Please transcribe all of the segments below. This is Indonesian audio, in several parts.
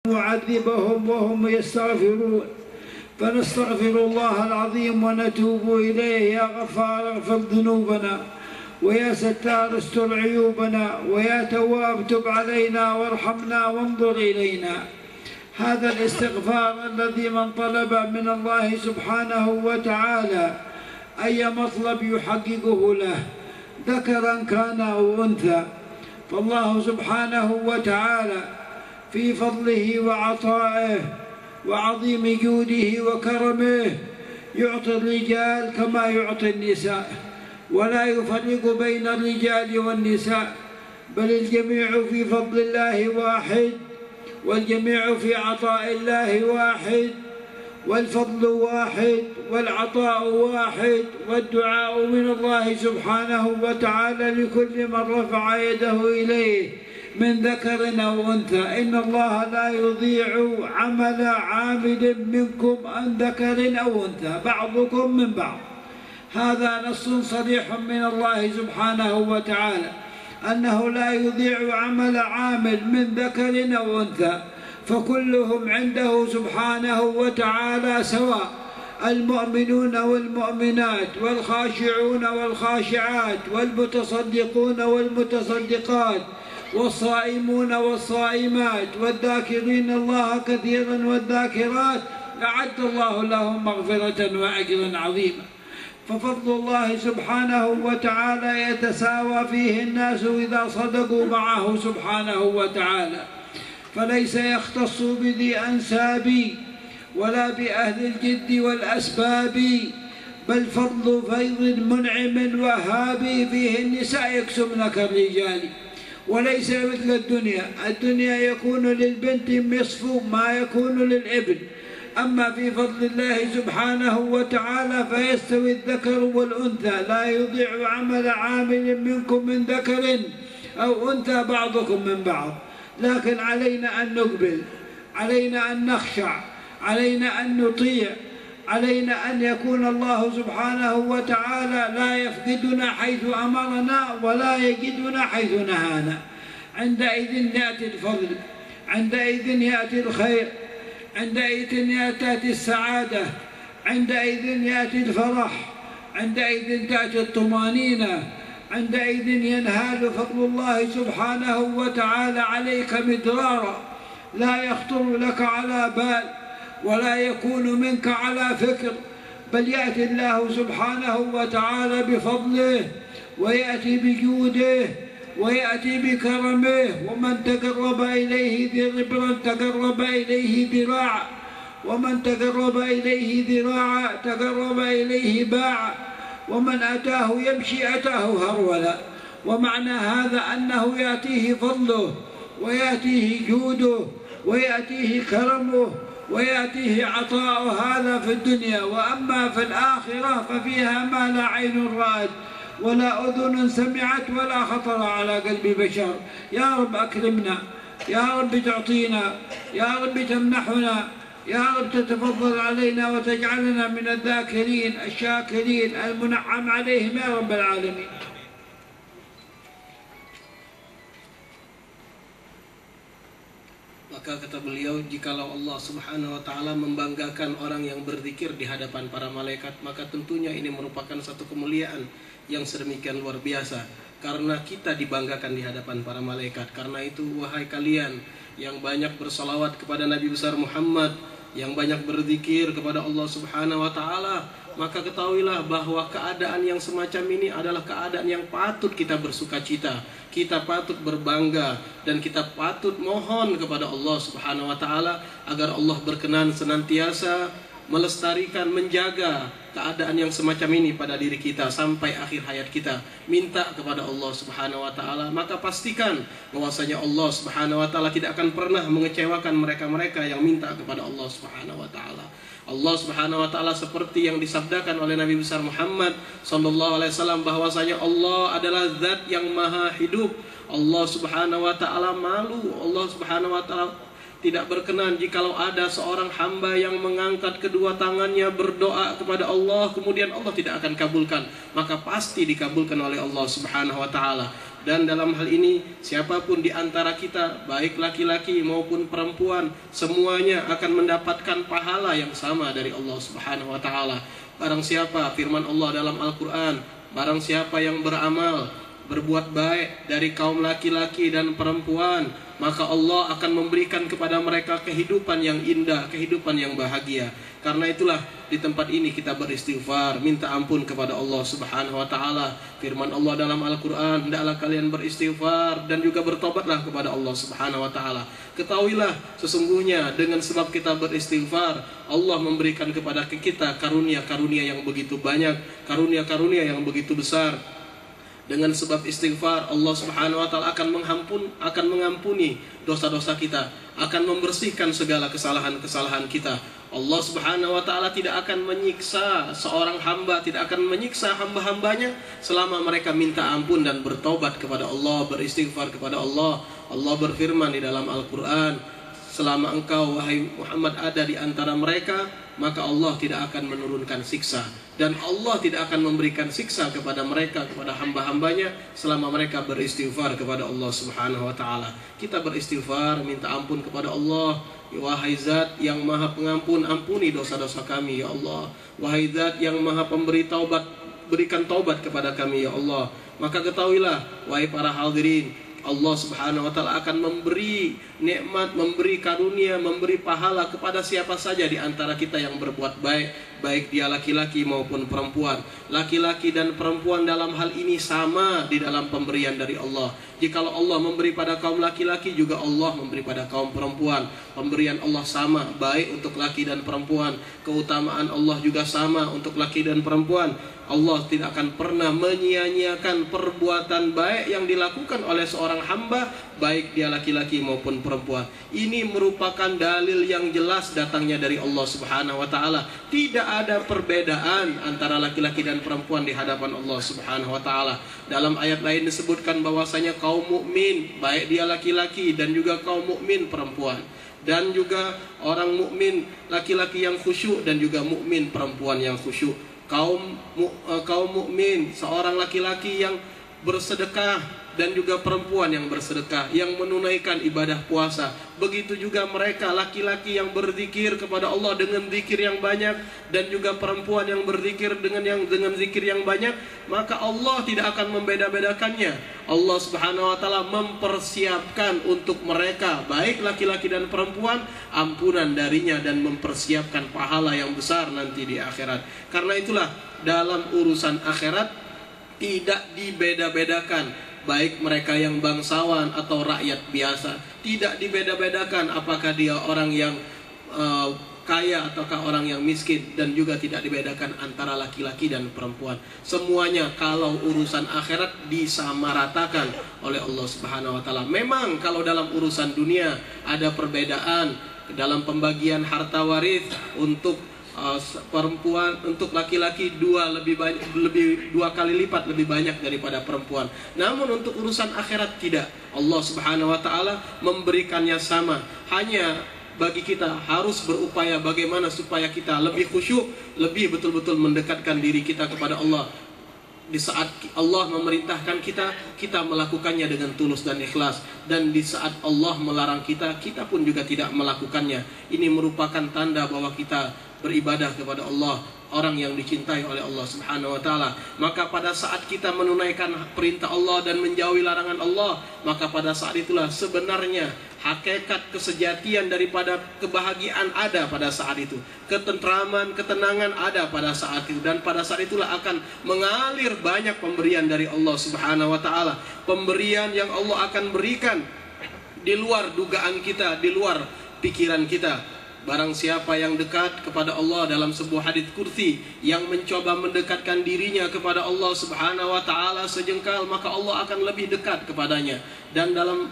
معذبهم وهم يستغفرون، فنستغفر الله العظيم ونتوب إليه. يا غفار اغفر ذنوبنا، ويا ستار استر عيوبنا، ويا تواب تب علينا وارحمنا وانظر إلينا. هذا الاستغفار الذي من طلب من الله سبحانه وتعالى أي مطلب يحققه له، ذكرا كان أو أنثى، فالله سبحانه وتعالى في فضله وعطائه وعظيم جوده وكرمه يعطي الرجال كما يعطي النساء، ولا يفرق بين الرجال والنساء، بل الجميع في فضل الله واحد، والجميع في عطاء الله واحد، والفضل واحد، والعطاء واحد، والدعاء من الله سبحانه وتعالى لكل من رفع يده إليه من ذكر أو أنثى. إن الله لا يضيع عمل عامل منكم عن ذكر أو أنثى، بعضكم من بعض. هذا نص صريح من الله سبحانه وتعالى أنه لا يضيع عمل عامل من ذكر أو أنثى، فكلهم عنده سبحانه وتعالى سواء، المؤمنون والمؤمنات، والخاشعون والخاشعات، والمتصدقون والمتصدقات، والصائمون والصائمات، والذاكرين الله كثيرا والذاكرات، أعد الله لهم مغفرة وأجرا عظيما. ففضل الله سبحانه وتعالى يتساوى فيه الناس إذا صدقوا معه سبحانه وتعالى، فليس يختص بذي أنساب ولا بأهل الجد والأسباب، بل فضل فيض منعم وهاب فيه النساء يكسبن كالرجال، وليس مثل الدنيا. الدنيا يكون للبنت نصف ما يكون للابن، أما في فضل الله سبحانه وتعالى فيستوي الذكر والأنثى، لا يضيع عمل عامل منكم من ذكر أو أنثى، بعضكم من بعض. لكن علينا أن نقبل، علينا أن نخشع، علينا أن نطيع، علينا أن يكون الله سبحانه وتعالى لا يفقدنا حيث أمرنا ولا يجدنا حيث نهانا. عندئذ يأتي الفضل، عندئذ يأتي الخير، عندئذ يأتي السعادة، عندئذ يأتي الفرح، عندئذ تأتي الطمأنينة، عندئذ ينهال فضل الله سبحانه وتعالى عليك مدرارا، لا يخطر لك على بال ولا يكون منك على فكر، بل يأتي الله سبحانه وتعالى بفضله، ويأتي بجوده، ويأتي بكرمه. ومن تقرب إليه ذبرا تقرب إليه ذراعا، ومن تقرب إليه ذراعا تقرب إليه باعا، ومن أتاه يمشي أتاه هرولا. ومعنى هذا أنه يأتيه فضله، ويأتيه جوده، ويأتيه كرمه، ويأتيه عطاء هذا في الدنيا. وأما في الآخرة ففيها ما لا عين رأت ولا أذن سمعت ولا خطر على قلب بشر. يا رب أكرمنا، يا رب تعطينا، يا رب تمنحنا، يا رب تتفضل علينا وتجعلنا من الذاكرين الشاكرين المنعم عليهم يا رب العالمين. Maka kata beliau, jikalau Allah Subhanahu wa Ta'ala membanggakan orang yang berzikir di hadapan para malaikat, maka tentunya ini merupakan satu kemuliaan yang sedemikian luar biasa, karena kita dibanggakan di hadapan para malaikat. Karena itu, wahai kalian yang banyak bersalawat kepada Nabi besar Muhammad, yang banyak berzikir kepada Allah Subhanahu wa Ta'ala, maka ketahuilah bahwa keadaan yang semacam ini adalah keadaan yang patut kita bersukacita, kita patut berbangga, dan kita patut mohon kepada Allah Subhanahu wa Ta'ala agar Allah berkenan senantiasa melestarikan, menjaga keadaan yang semacam ini pada diri kita sampai akhir hayat kita. Minta kepada Allah Subhanahu wa Ta'ala, maka pastikan bahwasanya Allah Subhanahu wa Ta'ala tidak akan pernah mengecewakan mereka-mereka yang minta kepada Allah Subhanahu wa Ta'ala. Allah Subhanahu wa Ta'ala seperti yang disabdakan oleh Nabi besar Muhammad sallallahu alaihi wasallam, bahwasanya Allah adalah zat yang maha hidup. Allah Subhanahu wa Ta'ala malu, Allah Subhanahu wa Ta'ala tidak berkenan jikalau ada seorang hamba yang mengangkat kedua tangannya berdoa kepada Allah kemudian Allah tidak akan kabulkan, maka pasti dikabulkan oleh Allah Subhanahu wa Ta'ala. Dan dalam hal ini siapapun di antara kita, baik laki-laki maupun perempuan, semuanya akan mendapatkan pahala yang sama dari Allah Subhanahu wa taala. Barang siapa, firman Allah dalam Al-Qur'an, barang siapa yang beramal, berbuat baik dari kaum laki-laki dan perempuan, maka Allah akan memberikan kepada mereka kehidupan yang indah, kehidupan yang bahagia. Karena itulah di tempat ini kita beristighfar, minta ampun kepada Allah Subhanahu wa taala. Firman Allah dalam Al-Qur'an, hendaklah kalian beristighfar dan juga bertobatlah kepada Allah Subhanahu wa taala. Ketahuilah sesungguhnya dengan sebab kita beristighfar, Allah memberikan kepada kita karunia-karunia yang begitu banyak, karunia-karunia yang begitu besar. Dengan sebab istighfar, Allah Subhanahu wa taala akan mengampuni dosa-dosa kita, akan membersihkan segala kesalahan-kesalahan kita. Allah Subhanahu wa taala tidak akan menyiksa seorang hamba, tidak akan menyiksa hamba-hambanya selama mereka minta ampun dan bertobat kepada Allah, beristighfar kepada Allah. Allah berfirman di dalam Al-Qur'an, selama engkau wahai Muhammad ada di antara mereka, maka Allah tidak akan menurunkan siksa, dan Allah tidak akan memberikan siksa kepada mereka, kepada hamba-hambanya selama mereka beristighfar kepada Allah Subhanahu wa taala. Kita beristighfar, minta ampun kepada Allah. Wahai Zat yang Maha Pengampun, ampuni dosa-dosa kami ya Allah. Wahai Zat yang Maha Pemberi taubat, berikan taubat kepada kami ya Allah. Maka ketahuilah wahai para hadirin, Allah Subhanahu wa taala akan memberi nikmat, memberi karunia, memberi pahala kepada siapa saja di antara kita yang berbuat baik, baik dia laki-laki maupun perempuan. Laki-laki dan perempuan dalam hal ini sama di dalam pemberian dari Allah. Jikalau Allah memberi pada kaum laki-laki, juga Allah memberi pada kaum perempuan. Pemberian Allah sama, baik untuk laki dan perempuan. Keutamaan Allah juga sama untuk laki dan perempuan. Allah tidak akan pernah menyia-nyiakan perbuatan baik yang dilakukan oleh seorang hamba, baik dia laki-laki maupun perempuan. Ini merupakan dalil yang jelas datangnya dari Allah Subhanahu wa taala. Tidak ada perbedaan antara laki-laki dan perempuan di hadapan Allah Subhanahu wa taala. Dalam ayat lain disebutkan bahwasanya kaum mukmin, baik dia laki-laki dan juga kaum mukmin perempuan, dan juga orang mukmin laki-laki yang khusyuk dan juga mukmin perempuan yang khusyuk. Kaum mukmin, seorang laki-laki yang bersedekah dan juga perempuan yang bersedekah, yang menunaikan ibadah puasa. Begitu juga mereka laki-laki yang berzikir kepada Allah dengan zikir yang banyak, dan juga perempuan yang berzikir dengan zikir yang banyak, maka Allah tidak akan membeda-bedakannya. Allah Subhanahu wa taala mempersiapkan untuk mereka, baik laki-laki dan perempuan, ampunan darinya dan mempersiapkan pahala yang besar nanti di akhirat. Karena itulah dalam urusan akhirat tidak dibeda-bedakan, baik mereka yang bangsawan atau rakyat biasa. Tidak dibeda-bedakan apakah dia orang yang kaya ataukah orang yang miskin, dan juga tidak dibedakan antara laki-laki dan perempuan. Semuanya kalau urusan akhirat disamaratakan oleh Allah Subhanahu wa taala. Memang kalau dalam urusan dunia ada perbedaan dalam pembagian harta waris, untuk perempuan, untuk laki-laki dua kali lipat lebih banyak daripada perempuan. Namun untuk urusan akhirat tidak. Allah Subhanahu wa taala memberikannya sama. Hanya bagi kita harus berupaya bagaimana supaya kita lebih khusyuk, lebih betul-betul mendekatkan diri kita kepada Allah. Di saat Allah memerintahkan kita, kita melakukannya dengan tulus dan ikhlas. Dan di saat Allah melarang kita, kita pun juga tidak melakukannya. Ini merupakan tanda bahwa kita beribadah kepada Allah, orang yang dicintai oleh Allah Subhanahu wa taala. Maka pada saat kita menunaikan perintah Allah dan menjauhi larangan Allah, maka pada saat itulah sebenarnya hakikat kesejatian daripada kebahagiaan ada pada saat itu. Ketentraman, ketenangan ada pada saat itu. Dan pada saat itulah akan mengalir banyak pemberian dari Allah Subhanahu wa taala. Pemberian yang Allah akan berikan di luar dugaan kita, di luar pikiran kita. Barang siapa yang dekat kepada Allah dalam sebuah hadits kursi, yang mencoba mendekatkan dirinya kepada Allah Subhanahu wa taala sejengkal, maka Allah akan lebih dekat kepadanya. Dan dalam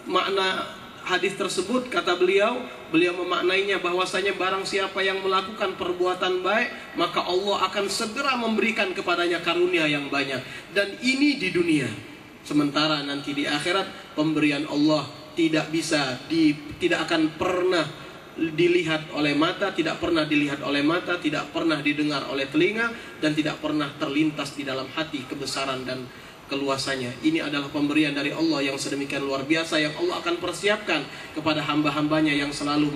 makna hadis tersebut kata beliau memaknainya bahwasanya barang siapa yang melakukan perbuatan baik, maka Allah akan segera memberikan kepadanya karunia yang banyak. Dan ini di dunia. Sementara nanti di akhirat pemberian Allah tidak akan pernah dilihat oleh mata, tidak pernah dilihat oleh mata, tidak pernah didengar oleh telinga, dan tidak pernah terlintas di dalam hati kebesaran dan keluasannya. Ini adalah pemberian dari Allah yang sedemikian luar biasa yang Allah akan persiapkan kepada hamba-hambanya yang selalu